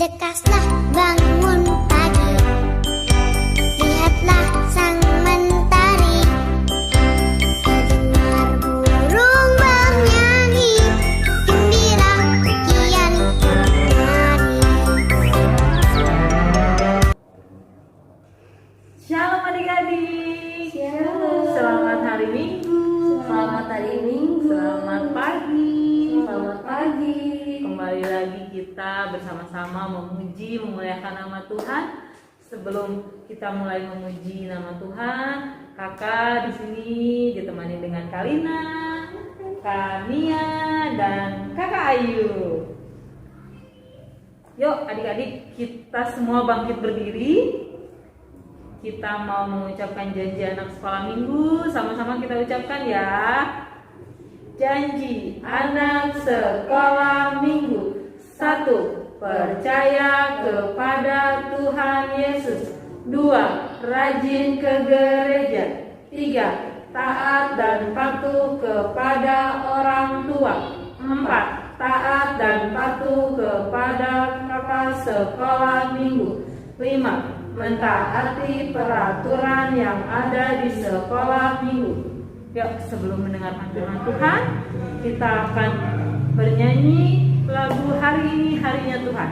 Lekaslah bangun pagi, lihatlah sang mentari, terdengar burung bernyanyi, gembira kian berlari. Shalom adik-adik. Shalom. Selamat hari Minggu. Selamat hari Minggu. Selamat pagi. Selamat pagi. Kembali lagi kita bersama-sama memuji, memuliakan nama Tuhan. Sebelum kita mulai memuji nama Tuhan, kakak di sini ditemani dengan Kalina, Kak Nia, dan Kakak Ayu. Yuk adik-adik, kita semua bangkit berdiri. Kita mau mengucapkan janji anak sekolah minggu. Sama-sama kita ucapkan ya. Janji anak sekolah minggu. 1. Percaya kepada Tuhan Yesus. 2. Rajin ke gereja. 3. Taat dan patuh kepada orang tua. 4. Taat dan patuh kepada kakak sekolah minggu. 5. Mentaati peraturan yang ada di sekolah minggu. Yuk, sebelum mendengarkan firman Tuhan, kita akan bernyanyi lagu Hari Ini Harinya Tuhan.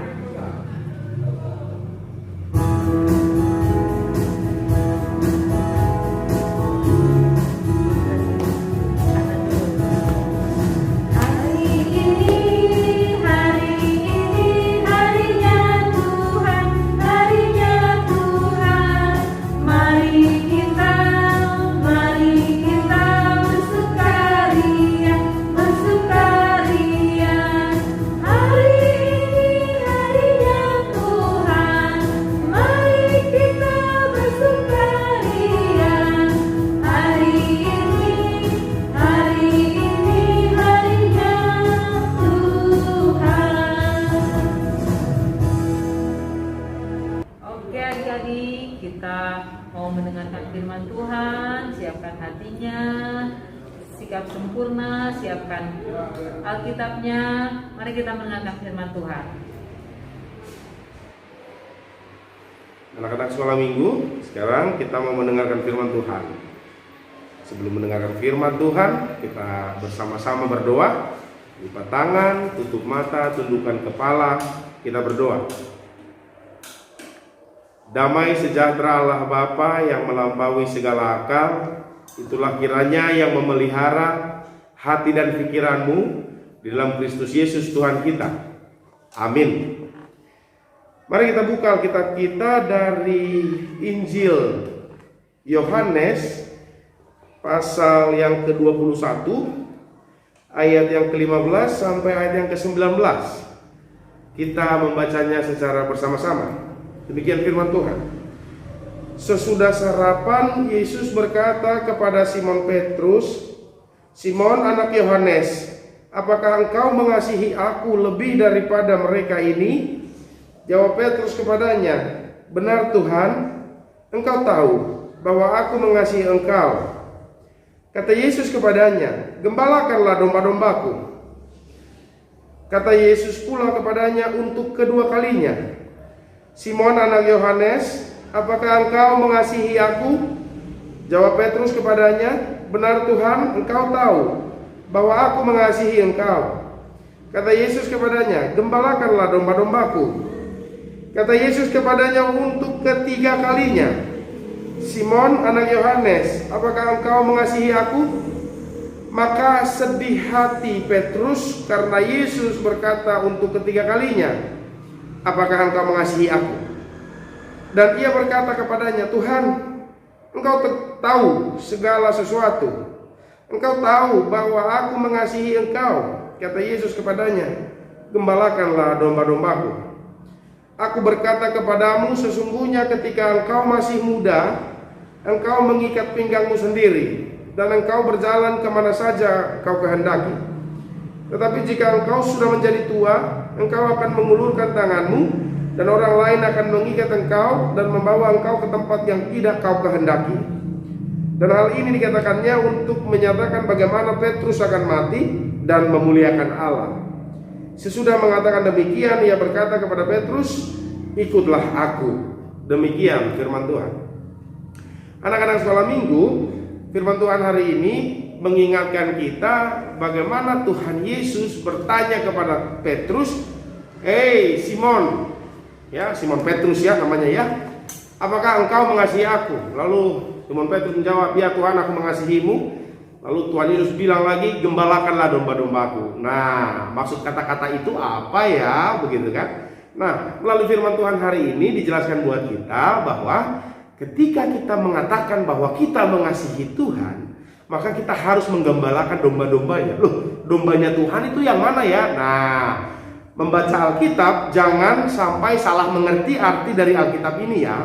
Kita mau mendengarkan firman Tuhan, siapkan hatinya, sikap sempurna, siapkan Alkitabnya. Mari kita mendengarkan firman Tuhan. Anak-anak sekolah minggu, sekarang kita mau mendengarkan firman Tuhan. Sebelum mendengarkan firman Tuhan, kita bersama-sama berdoa. Lipat tangan, tutup mata, tundukkan kepala, kita berdoa. Damai sejahtera Allah Bapa yang melampaui segala akal, itulah kiranya yang memelihara hati dan pikiranmu di dalam Kristus Yesus Tuhan kita. Amin. Mari kita buka Alkitab kita dari Injil Yohanes pasal yang ke-21 ayat yang ke-15 sampai ayat yang ke-19. Kita membacanya secara bersama-sama. Demikian firman Tuhan. Sesudah sarapan, Yesus berkata kepada Simon Petrus, "Simon anak Yohanes, apakah engkau mengasihi aku lebih daripada mereka ini?" Jawab Petrus kepadanya, "Benar Tuhan, engkau tahu bahwa aku mengasihi engkau." Kata Yesus kepadanya, "Gembalakanlah domba-dombaku." Kata Yesus pula kepadanya untuk kedua kalinya, "Simon anak Yohanes, apakah engkau mengasihi aku?" Jawab Petrus kepadanya, "Benar Tuhan, engkau tahu bahwa aku mengasihi engkau." Kata Yesus kepadanya, "Gembalakanlah domba-dombaku." Kata Yesus kepadanya untuk ketiga kalinya, "Simon anak Yohanes, apakah engkau mengasihi aku?" Maka sedih hati Petrus karena Yesus berkata untuk ketiga kalinya, "Apakah engkau mengasihi aku?" Dan ia berkata kepadanya, "Tuhan, engkau tahu segala sesuatu. Engkau tahu bahwa aku mengasihi engkau." Kata Yesus kepadanya, "Gembalakanlah domba-dombaku. Aku berkata kepadamu, sesungguhnya ketika engkau masih muda, engkau mengikat pinggangmu sendiri, dan engkau berjalan kemana saja kau kehendaki. Tetapi jika engkau sudah menjadi tua, engkau akan mengulurkan tanganmu, dan orang lain akan mengikat engkau dan membawa engkau ke tempat yang tidak kau kehendaki." Dan hal ini dikatakannya untuk menyatakan bagaimana Petrus akan mati dan memuliakan Allah. Sesudah mengatakan demikian, ia berkata kepada Petrus, "Ikutlah aku." Demikian firman Tuhan. Anak-anak sekolah minggu, firman Tuhan hari ini mengingatkan kita bagaimana Tuhan Yesus bertanya kepada Petrus, "Hei Simon," ya Simon Petrus ya namanya ya, "apakah engkau mengasihi aku?" Lalu Simon Petrus menjawab, "Ya Tuhan, aku mengasihimu." Lalu Tuhan Yesus bilang lagi, "Gembalakanlah domba-dombaku." Nah, maksud kata-kata itu apa ya, begitu kan? Nah, melalui firman Tuhan hari ini dijelaskan buat kita bahwa ketika kita mengatakan bahwa kita mengasihi Tuhan, maka kita harus menggembalakan domba-dombanya. Loh, dombanya Tuhan itu yang mana ya? Nah, membaca Alkitab jangan sampai salah mengerti arti dari Alkitab ini ya.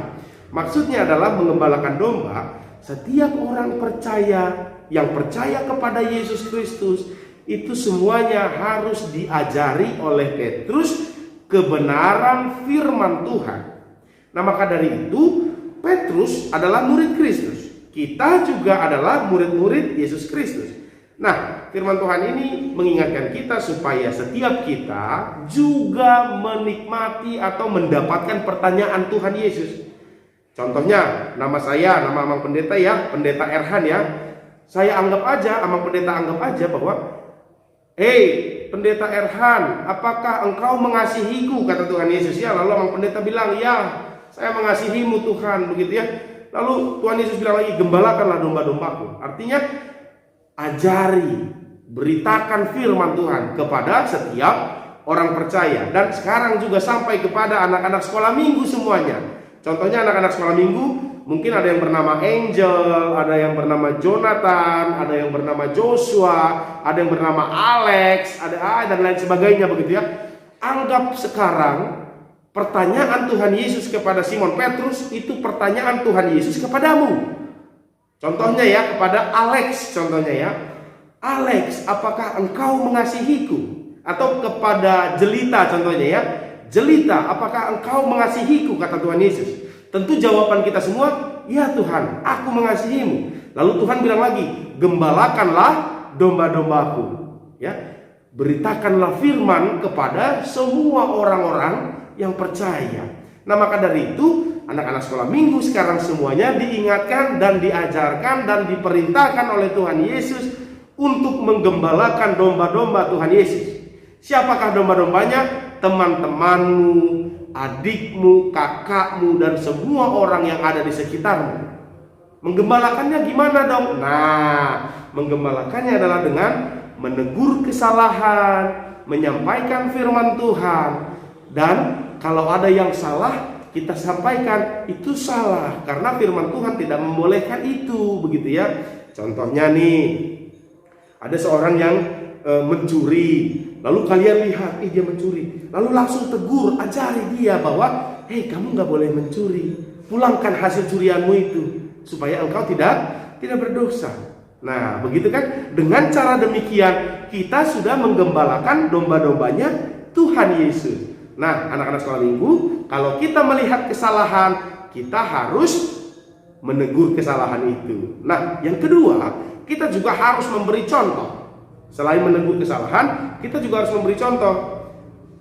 Maksudnya adalah menggembalakan domba. Setiap orang percaya yang percaya kepada Yesus Kristus itu semuanya harus diajari oleh Petrus kebenaran firman Tuhan. Nah, maka dari itu Petrus adalah murid Kristus. Kita juga adalah murid-murid Yesus Kristus. Nah, firman Tuhan ini mengingatkan kita supaya setiap kita juga menikmati atau mendapatkan pertanyaan Tuhan Yesus. Contohnya, nama saya, nama Amang Pendeta ya, Pendeta Erhan ya. Saya anggap aja, Amang Pendeta anggap aja bahwa, "Hei Pendeta Erhan, apakah engkau mengasihiku?" kata Tuhan Yesus ya. Lalu Amang Pendeta bilang, "Ya, saya mengasihimu Tuhan," begitu ya. Lalu Tuhan Yesus bilang lagi, "Gembalakanlah domba-dombaku." Artinya ajari, beritakan firman Tuhan kepada setiap orang percaya. Dan sekarang juga sampai kepada anak-anak sekolah minggu semuanya. Contohnya anak-anak sekolah minggu, mungkin ada yang bernama Angel, ada yang bernama Jonathan, ada yang bernama Joshua, ada yang bernama Alex, ada dan lain sebagainya begitu ya. Anggap sekarang pertanyaan Tuhan Yesus kepada Simon Petrus itu pertanyaan Tuhan Yesus kepadamu. Contohnya ya, kepada Alex contohnya ya. "Alex, apakah engkau mengasihiku?" Atau kepada Jelita contohnya ya. "Jelita, apakah engkau mengasihiku?" kata Tuhan Yesus. Tentu jawaban kita semua, "Ya Tuhan, aku mengasihimu." Lalu Tuhan bilang lagi, "Gembalakanlah domba-dombaku." Ya, beritakanlah firman kepada semua orang-orang yang percaya. Nah, maka dari itu anak-anak sekolah minggu sekarang semuanya diingatkan dan diajarkan dan diperintahkan oleh Tuhan Yesus untuk menggembalakan domba-domba Tuhan Yesus. Siapakah domba-dombanya? Teman-temanmu, adikmu, kakakmu, dan semua orang yang ada di sekitarmu. Menggembalakannya gimana dong? Nah, menggembalakannya adalah dengan menegur kesalahan, menyampaikan firman Tuhan, dan kalau ada yang salah, kita sampaikan itu salah karena firman Tuhan tidak membolehkan itu, begitu ya. Contohnya nih, ada seorang yang mencuri, lalu kalian lihat, dia mencuri, lalu langsung tegur, ajari dia bahwa, "Hei, kamu nggak boleh mencuri, pulangkan hasil curianmu itu supaya engkau tidak berdosa." Nah, begitu kan? Dengan cara demikian kita sudah menggembalakan domba-dombanya Tuhan Yesus. Nah, anak-anak sekolah minggu, kalau kita melihat kesalahan, kita harus menegur kesalahan itu. Nah, yang kedua, kita juga harus memberi contoh. Selain menegur kesalahan, kita juga harus memberi contoh.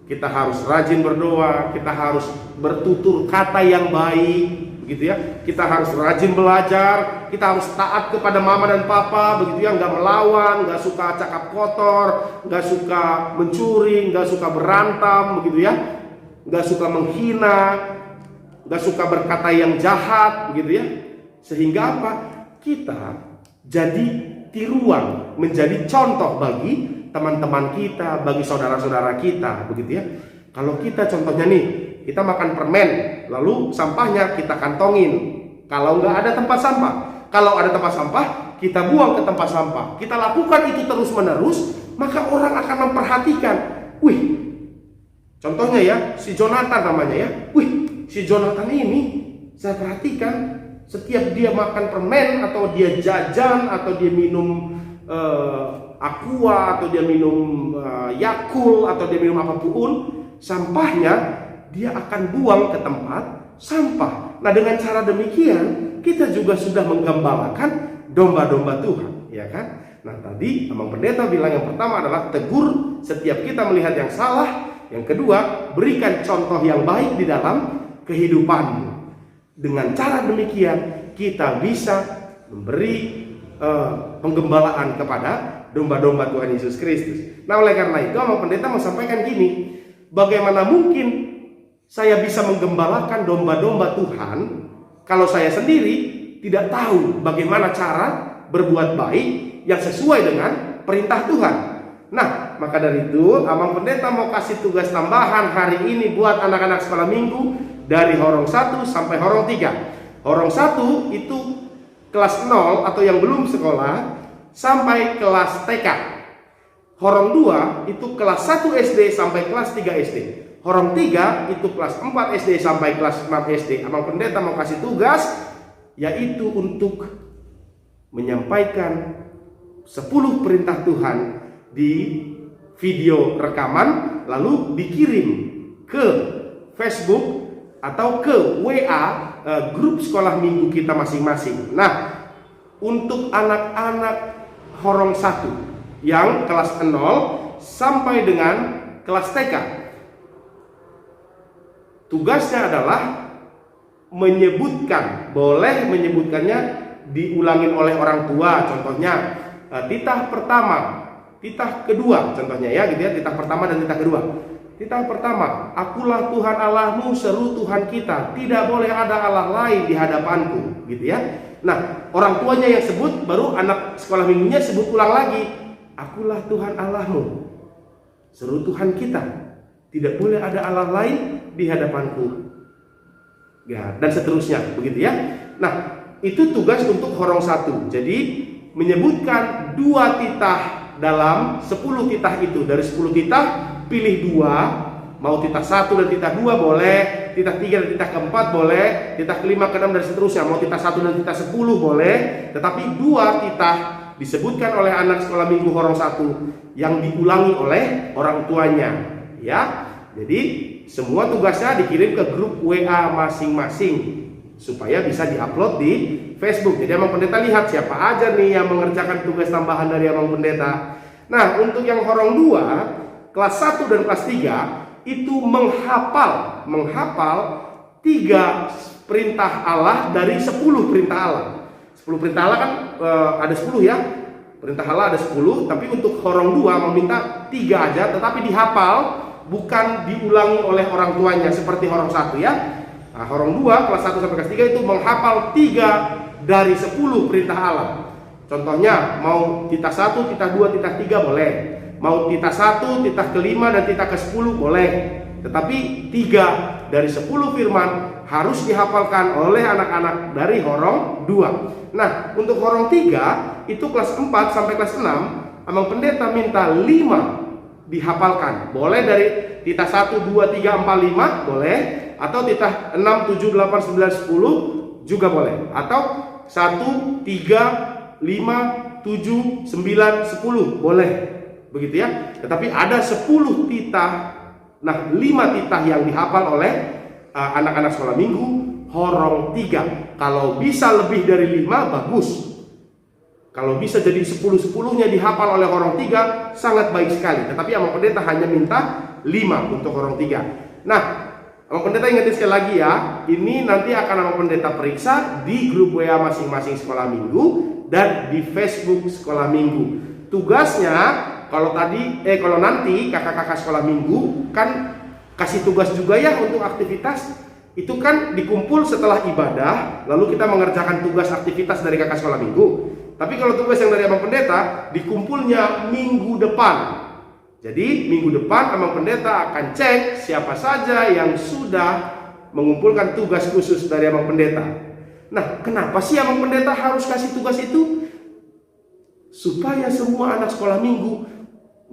Kita harus rajin berdoa, kita harus bertutur kata yang baik, begitu ya. Kita harus rajin belajar, kita harus taat kepada mama dan papa, begitu ya. Nggak melawan, nggak suka cakap kotor, nggak suka mencuri, nggak suka berantem, begitu ya. Nggak suka menghina, nggak suka berkata yang jahat, begitu ya. Sehingga apa? Kita jadi tiruan, menjadi contoh bagi teman-teman kita, bagi saudara-saudara kita, begitu ya. Kalau kita contohnya nih, kita makan permen, lalu sampahnya kita kantongin. Kalau nggak ada tempat sampah, kalau ada tempat sampah, kita buang ke tempat sampah. Kita lakukan itu terus-menerus, maka orang akan memperhatikan. Wih, contohnya ya, si Jonathan namanya ya. Wih, si Jonathan ini saya perhatikan setiap dia makan permen atau dia jajan atau dia minum Aqua atau dia minum Yakult atau dia minum apapun, sampahnya dia akan buang ke tempat sampah. Nah, dengan cara demikian kita juga sudah menggembalakan domba-domba Tuhan, ya kan? Nah tadi Abang Pendeta bilang yang pertama adalah tegur setiap kita melihat yang salah. Yang kedua, berikan contoh yang baik di dalam kehidupanmu. Dengan cara demikian kita bisa memberi penggembalaan kepada domba-domba Tuhan Yesus Kristus. Nah oleh karena itu Abang Pendeta mau sampaikan gini, bagaimana mungkin saya bisa menggembalakan domba-domba Tuhan kalau saya sendiri tidak tahu bagaimana cara berbuat baik yang sesuai dengan perintah Tuhan. Nah, maka dari itu Abang Pendeta mau kasih tugas tambahan hari ini buat anak-anak sekolah minggu dari Horong 1 sampai Horong 3. Horong 1 itu kelas 0 atau yang belum sekolah sampai kelas TK. Horong 2 itu kelas 1 SD sampai kelas 3 SD. Horong 3 itu kelas 4 SD sampai kelas 6 SD. Abang Pendeta mau kasih tugas yaitu untuk menyampaikan 10 perintah Tuhan di video rekaman lalu dikirim ke Facebook atau ke WA grup sekolah minggu kita masing-masing. Nah, untuk anak-anak Horong 1 yang kelas 0 sampai dengan kelas TK, tugasnya adalah menyebutkan, boleh menyebutkannya diulangin oleh orang tua, contohnya titah pertama, titah kedua, contohnya ya gitu ya, titah pertama dan titah kedua. Titah pertama, akulah Tuhan Allahmu, seru Tuhan kita, tidak boleh ada Allah lain di hadapanku, gitu ya. Nah, orang tuanya yang sebut, baru anak sekolah minggunya sebut ulang lagi, akulah Tuhan Allahmu, seru Tuhan kita, tidak boleh ada Allah lain di hadapanku, ya, dan seterusnya, begitu ya. Nah, itu tugas untuk Horong 1. Jadi menyebutkan 2 titah dalam 10 titah itu. Dari 10 titah pilih 2, mau titah 1 dan titah 2 boleh, titah 3 dan titah keempat boleh, titah kelima, keenam dan seterusnya. Mau titah 1 dan titah 10 boleh, tetapi 2 titah disebutkan oleh anak sekolah minggu Horong 1 yang diulangi oleh orang tuanya, ya. Jadi semua tugasnya dikirim ke grup WA masing-masing supaya bisa diupload di Facebook. Jadi Abang Pendeta lihat siapa aja nih yang mengerjakan tugas tambahan dari Abang Pendeta. Nah, untuk yang Horong 2, kelas 1 dan kelas 3 itu menghafal 3 perintah Allah dari 10 perintah Allah. 10 perintah Allah kan ada 10 ya. Perintah Allah ada 10, tapi untuk Horong 2 meminta 3 aja, tetapi dihafal, bukan diulangi oleh orang tuanya seperti Horong 1 ya. Nah, Horong 2 kelas 1 sampai kelas 3 itu menghafal 3 dari 10 perintah Allah. Contohnya mau titah 1, titah 2, titah 3 boleh. Mau titah 1, titah kelima dan titah ke-10 boleh. Tetapi 3 dari 10 firman harus dihafalkan oleh anak-anak dari Horong 2. Nah, untuk Horong 3 itu kelas 4 sampai kelas 6, Abang Pendeta minta 5 dihafalkan. Boleh dari titah 1, 2, 3, 4, 5 boleh, atau titah 6, 7, 8, 9, 10 juga boleh, atau 1, 3, 5, 7, 9, 10 boleh, begitu ya. Tetapi ada 10 titah. Nah, 5 titah yang dihafal oleh anak-anak sekolah minggu Horong 3. Kalau bisa lebih dari 5 bagus. Kalau bisa jadi 10-10-nya dihafal oleh Horong 3 sangat baik sekali. Tetapi Abang Pendeta hanya minta 5 untuk Horong 3. Nah, Abang Pendeta ingetin sekali lagi ya, ini nanti akan Abang Pendeta periksa di grup WA masing-masing sekolah minggu dan di Facebook sekolah minggu. Tugasnya kalau nanti kakak-kakak sekolah minggu kan kasih tugas juga ya untuk aktivitas. Itu kan dikumpul setelah ibadah, lalu kita mengerjakan tugas aktivitas dari kakak sekolah minggu. Tapi kalau tugas yang dari Abang Pendeta dikumpulnya minggu depan. Jadi minggu depan Abang Pendeta akan cek siapa saja yang sudah mengumpulkan tugas khusus dari Abang Pendeta. Nah, kenapa sih Abang Pendeta harus kasih tugas itu? Supaya semua anak sekolah minggu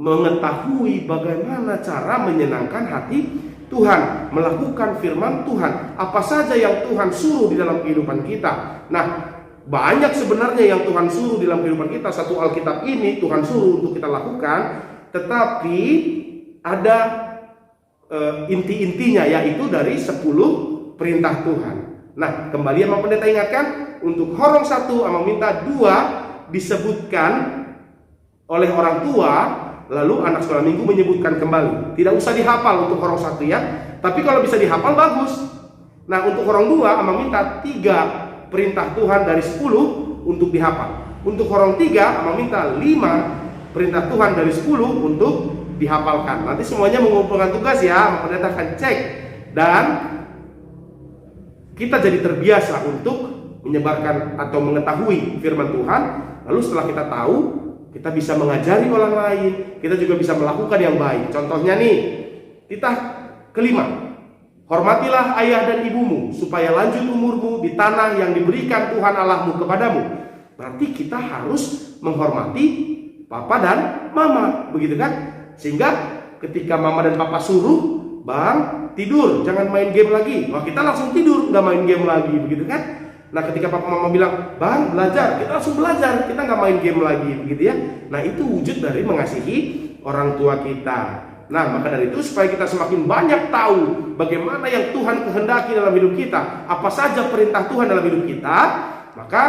mengetahui bagaimana cara menyenangkan hati Tuhan, melakukan firman Tuhan, apa saja yang Tuhan suruh di dalam kehidupan kita. Nah, banyak sebenarnya yang Tuhan suruh di dalam kehidupan kita. Satu Alkitab ini Tuhan suruh untuk kita lakukan, tetapi ada inti-intinya, yaitu dari 10 perintah Tuhan. Nah, kembali Abang Pendeta ingatkan, untuk Horong 1 Abang minta 2 disebutkan oleh orang tua, lalu anak sekolah minggu menyebutkan kembali. Tidak usah dihafal untuk orang 1 ya, tapi kalau bisa dihafal bagus. Nah, untuk orang 2 Amang minta 3 perintah Tuhan dari 10 untuk dihafal. Untuk orang 3 Amang minta 5 perintah Tuhan dari 10 untuk dihafalkan. Nanti semuanya mengumpulkan tugas ya, Amang Pendeta akan cek dan kita jadi terbiasa untuk menyebarkan atau mengetahui firman Tuhan. Lalu setelah kita tahu, kita bisa mengajari orang lain, kita juga bisa melakukan yang baik. Contohnya nih, kita kelima, hormatilah ayah dan ibumu supaya lanjut umurmu di tanah yang diberikan Tuhan Allahmu kepadamu. Berarti kita harus menghormati papa dan mama, begitu kan? Sehingga ketika mama dan papa suruh, bang tidur, jangan main game lagi, wah kita langsung tidur, nggak main game lagi, begitu kan? Nah, ketika papa mama bilang, bang belajar, kita langsung belajar, kita nggak main game lagi, begitu ya. Nah, itu wujud dari mengasihi orang tua kita. Nah, maka dari itu supaya kita semakin banyak tahu bagaimana yang Tuhan kehendaki dalam hidup kita, apa saja perintah Tuhan dalam hidup kita, maka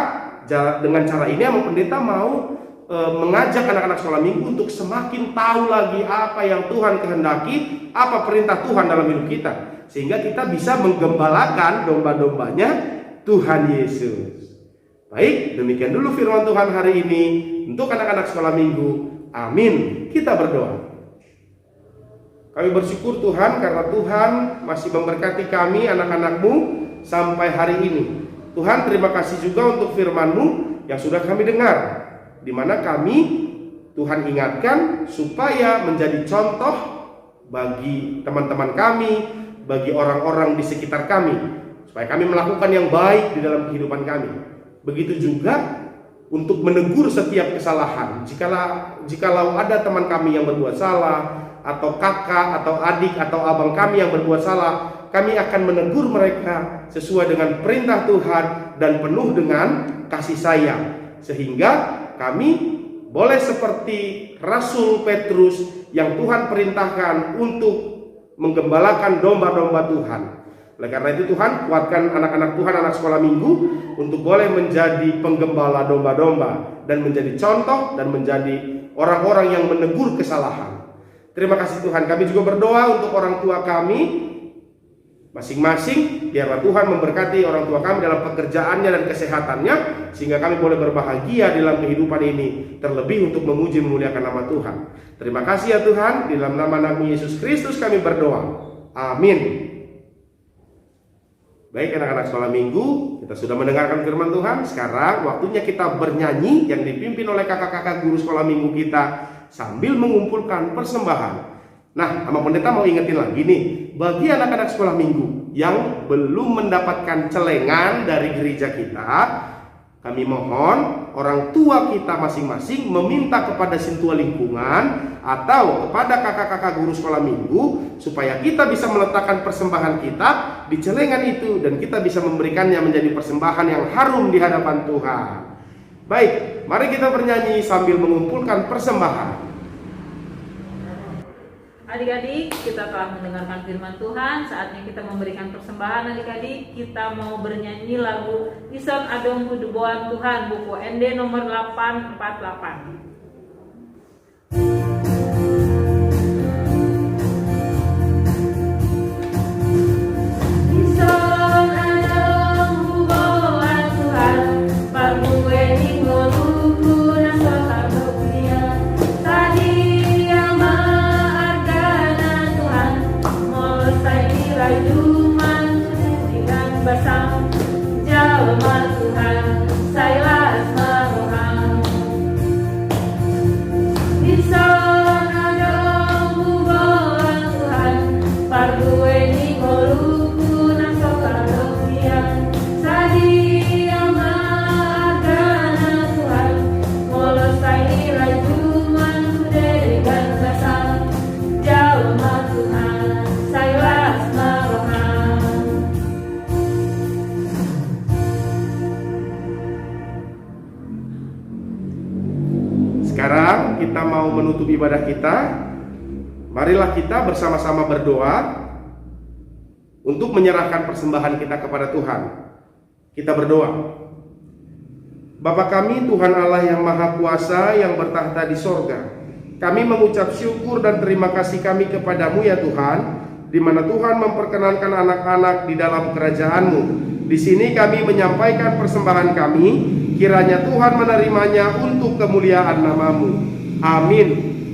dengan cara ini Amang Pendeta mau mengajak anak-anak sekolah minggu untuk semakin tahu lagi apa yang Tuhan kehendaki, apa perintah Tuhan dalam hidup kita, sehingga kita bisa menggembalakan domba-dombanya Tuhan Yesus. Baik, demikian dulu firman Tuhan hari ini untuk anak-anak sekolah minggu. Amin. Kita berdoa. Kami bersyukur Tuhan karena Tuhan masih memberkati kami anak-anak-Mu sampai hari ini. Tuhan, terima kasih juga untuk firman-Mu yang sudah kami dengar, di mana kami Tuhan ingatkan supaya menjadi contoh bagi teman-teman kami, bagi orang-orang di sekitar kami, supaya kami melakukan yang baik di dalam kehidupan kami. Begitu juga untuk menegur setiap kesalahan. Jikalau ada teman kami yang berbuat salah, atau kakak, atau adik, atau abang kami yang berbuat salah, kami akan menegur mereka sesuai dengan perintah Tuhan dan penuh dengan kasih sayang, sehingga kami boleh seperti Rasul Petrus yang Tuhan perintahkan untuk menggembalakan domba-domba Tuhan. Oleh karena itu Tuhan, kuatkan anak-anak Tuhan, anak sekolah minggu, untuk boleh menjadi penggembala domba-domba dan menjadi contoh dan menjadi orang-orang yang menegur kesalahan. Terima kasih Tuhan. Kami juga berdoa untuk orang tua kami masing-masing, biarlah Tuhan memberkati orang tua kami dalam pekerjaannya dan kesehatannya, sehingga kami boleh berbahagia dalam kehidupan ini, terlebih untuk memuji memuliakan nama Tuhan. Terima kasih ya Tuhan, di dalam nama Nabi Yesus Kristus kami berdoa. Amin. Baik anak-anak sekolah minggu, kita sudah mendengarkan firman Tuhan. Sekarang waktunya kita bernyanyi yang dipimpin oleh kakak-kakak guru sekolah minggu kita sambil mengumpulkan persembahan. Nah, Amang Pendeta mau ingetin lagi nih, bagi anak-anak sekolah minggu yang belum mendapatkan celengan dari gereja kita, kami mohon orang tua kita masing-masing meminta kepada Sintua Lingkungan atau kepada kakak-kakak guru sekolah minggu supaya kita bisa meletakkan persembahan kita di celengan itu dan kita bisa memberikannya menjadi persembahan yang harum di hadapan Tuhan. Baik, mari kita bernyanyi sambil mengumpulkan persembahan. Adik-adik, kita telah mendengarkan firman Tuhan. Saatnya kita memberikan persembahan. Adik-adik, kita mau bernyanyi lagu Ison Adong Kuduboan Tuhan, buku ND nomor 848. Basang jalma Tuhan, sailah asmarohang. Ison adong buboan Tuhan, pardueni ngoluku nang sokarokian. Sadia maagana Tuhan, molosai rajuman sudegan basang jalma Tuhan, sailah asmarohang. Sekarang kita mau menutup ibadah kita. Marilah kita bersama-sama berdoa untuk menyerahkan persembahan kita kepada Tuhan. Kita berdoa. Bapa kami, Tuhan Allah yang Maha Kuasa yang bertahta di sorga, kami mengucap syukur dan terima kasih kami kepadamu ya Tuhan, di mana Tuhan memperkenankan anak-anak di dalam kerajaan-Mu. Di sini kami menyampaikan persembahan kami, kiranya Tuhan menerimanya untuk kemuliaan nama-Mu. Amin.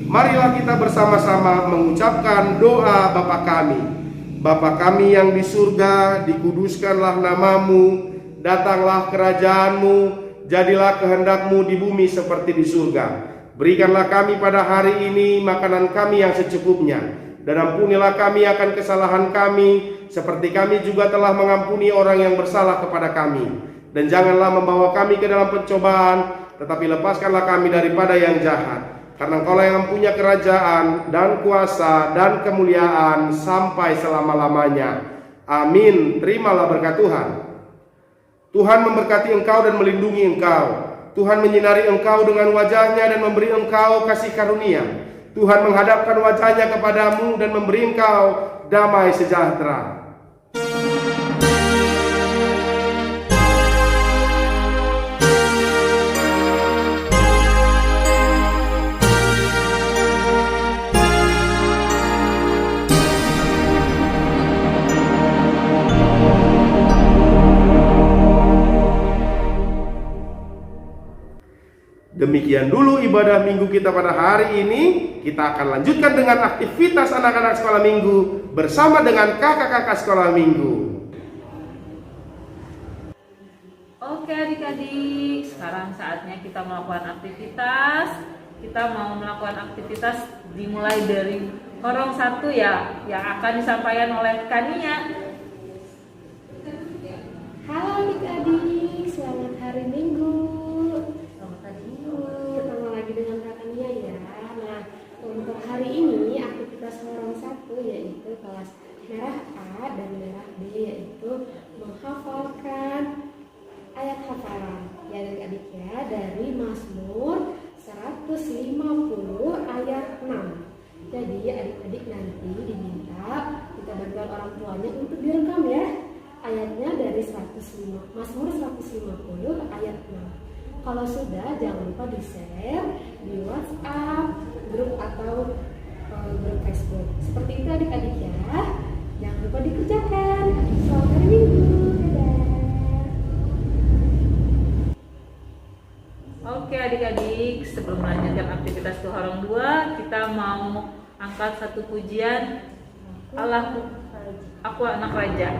Marilah kita bersama-sama mengucapkan doa Bapa kami. Bapa kami yang di surga, dikuduskanlah nama-Mu, datanglah kerajaan-Mu, jadilah kehendak-Mu di bumi seperti di surga. Berikanlah kami pada hari ini makanan kami yang secukupnya, dan ampunilah kami akan kesalahan kami, seperti kami juga telah mengampuni orang yang bersalah kepada kami. Dan janganlah membawa kami ke dalam pencobaan, tetapi lepaskanlah kami daripada yang jahat. Karena Engkaulah yang mempunyai kerajaan dan kuasa dan kemuliaan sampai selama-lamanya. Amin. Terimalah berkat Tuhan. Tuhan memberkati engkau dan melindungi engkau. Tuhan menyinari engkau dengan wajahnya dan memberi engkau kasih karunia. Tuhan menghadapkan wajahnya kepadamu dan memberi engkau damai sejahtera. Demikian dulu ibadah minggu kita pada hari ini. Kita akan lanjutkan dengan aktivitas anak-anak sekolah minggu bersama dengan kakak-kakak sekolah minggu. Oke adik-adik, sekarang saatnya kita melakukan aktivitas. Kita mau melakukan aktivitas dimulai dari horong 1 ya, yang akan disampaikan oleh Kania. Halo adik-adik, selamat hari Minggu. Ketemu lagi dengan Kak Nia ya. Nah, untuk hari ini aktivitas horong 1 yaitu kelas merah A dan merah B, yaitu menghafalkan ayat hafalan ya adik-adik ya, dari Mazmur 150 ayat 6. Jadi adik-adik nanti diminta kita bantuan orang tuanya untuk direkam ya. Ayatnya dari Mazmur 150 ayat 6. Kalau sudah, jangan lupa di-share di WhatsApp, grup atau grup Facebook. Seperti itu adik-adik ya. Jangan lupa dikerjakan. Selamat hari Minggu. Dadah. Oke adik-adik, sebelum melanjutkan aktivitas ke horong 2, kita mau angkat satu pujian Allahku, aku anak raja.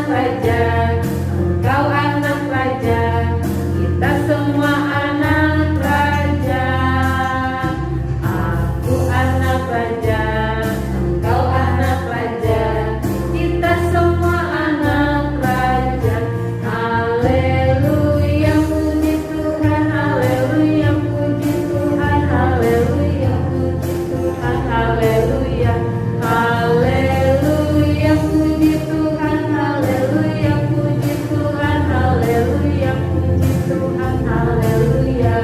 Raja, engkau anak raja, kita semua anak raja. Aku anak raja, engkau anak raja, kita semua anak raja. Haleluya, puji Tuhan, haleluya, puji Tuhan, haleluya, puji Tuhan, haleluya, haleluya, puji Tuhan, haleluya, puji Tuhan, haleluya, puji Tuhan, haleluya.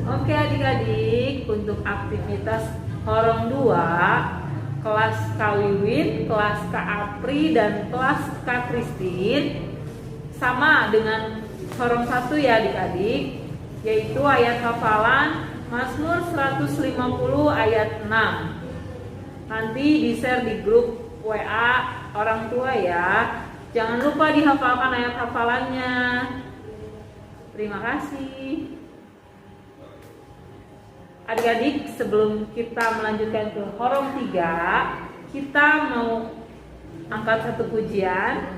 Oke adik-adik, untuk aktivitas horong 2, kelas Kawiwin, kelas Kak Apri, dan kelas Kak Kristin sama dengan horong 1 ya adik-adik, yaitu ayat hafalan Mazmur 150 ayat 6. Nanti di-share di grup WA orang tua ya. Jangan lupa dihafalkan ayat hafalannya. Terima kasih. Adik-adik, sebelum kita melanjutkan ke horong 3, kita mau angkat satu pujian.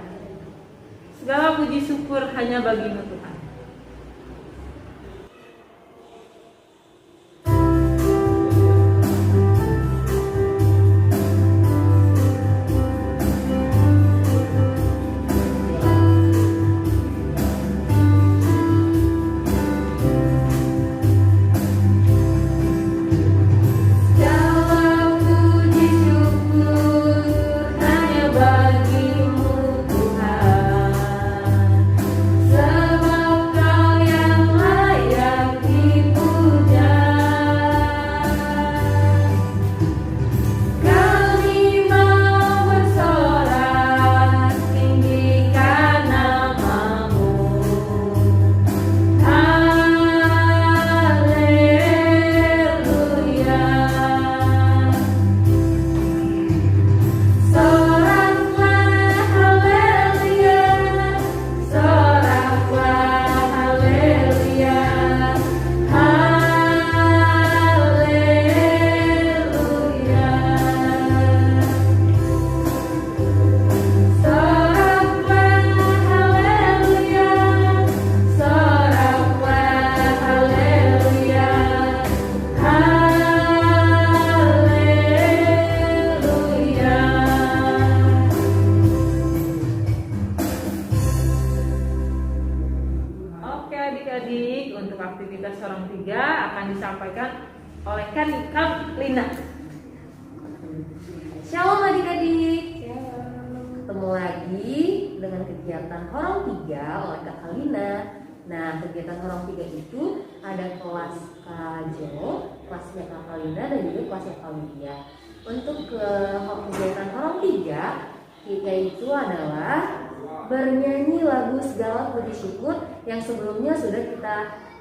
Segala puji syukur hanya bagimu Tuhan. Sebab adik-adik, untuk aktivitas Sorong 3 akan disampaikan oleh Kak Lina. Shalom adik-adik. Ketemu lagi dengan kegiatan Horong 3 oleh Kak Lina. Nah, kegiatan Horong 3 itu ada kelas Kak Jo, kelasnya Kak Lina, dan juga kelasnya Kak Lydia. Untuk kegiatan Horong 3, kita itu adalah bernyanyi lagu Segala Puji Syukur yang sebelumnya sudah kita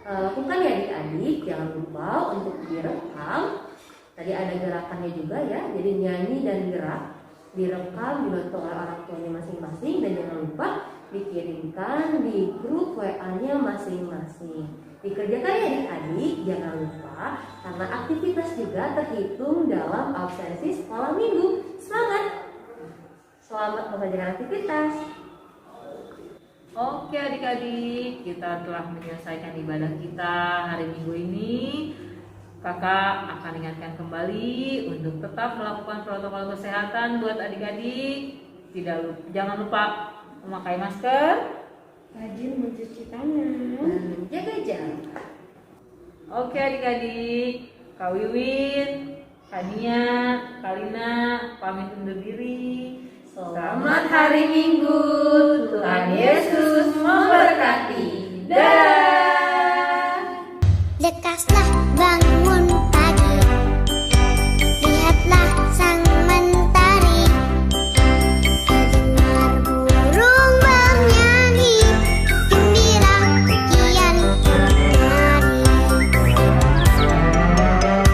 lakukan ya adik-adik. Jangan lupa untuk direkam. Tadi ada gerakannya juga ya, jadi nyanyi dan gerak, direkam, dibantu oleh orang tuanya masing-masing, dan jangan lupa dikirimkan di grup WA-nya masing-masing. Dikerjakan ya adik-adik, jangan lupa, karena aktivitas juga terhitung dalam absensi sekolah minggu. Semangat! Selamat mengerjakan aktivitas. Oke adik-adik, kita telah menyelesaikan ibadah kita hari Minggu ini. Kakak akan ingatkan kembali untuk tetap melakukan protokol kesehatan buat adik-adik. Jangan lupa memakai masker, Rajin mencuci tangan. Dan menjaga jarak. Oke adik-adik, Kak Wiwin, Kak Nia, Kak Lina pamit undur diri. Selamat hari Minggu, Tuhan Yesus memberkati. Dadah. Lekaslah bangsa